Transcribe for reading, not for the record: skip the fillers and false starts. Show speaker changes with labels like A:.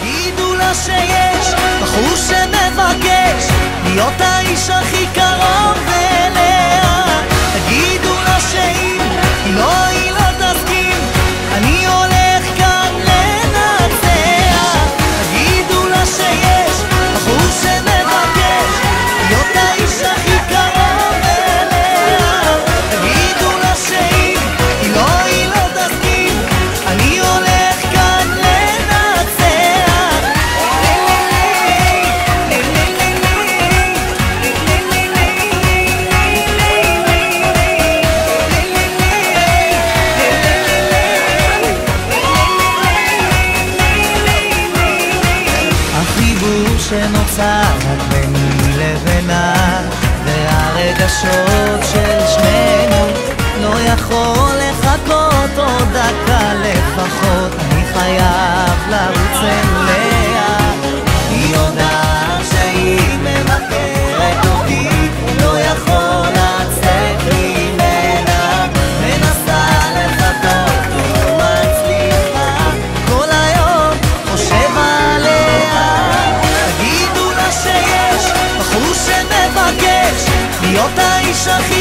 A: תגידו לה שיש בחור שמבקש להיות האיש הכי קרוב אליה. תגידו לה שאם היא לא תסכים, אני הולך כאן לנצח. תגידו לה שיש בחור שמבקש להיות האיש הכי קרוב אליה. תגידו לה שאם היא לא תסכים, אני הולך כאן לנצח. החיבור שנוצר רק ביני לבינה והרגשות של שנינו לא יכול לחכות עוד דקה לפחות. אני חייב לרוץ אליה. היא יודעת שהיא מבקרת אותי, לא יכול לצאת ממנה. מנסה לחכות ולא מצליחה, כל היום חושב עליה. תגידו לה שיש בחור שמבקש להיות האיש הכי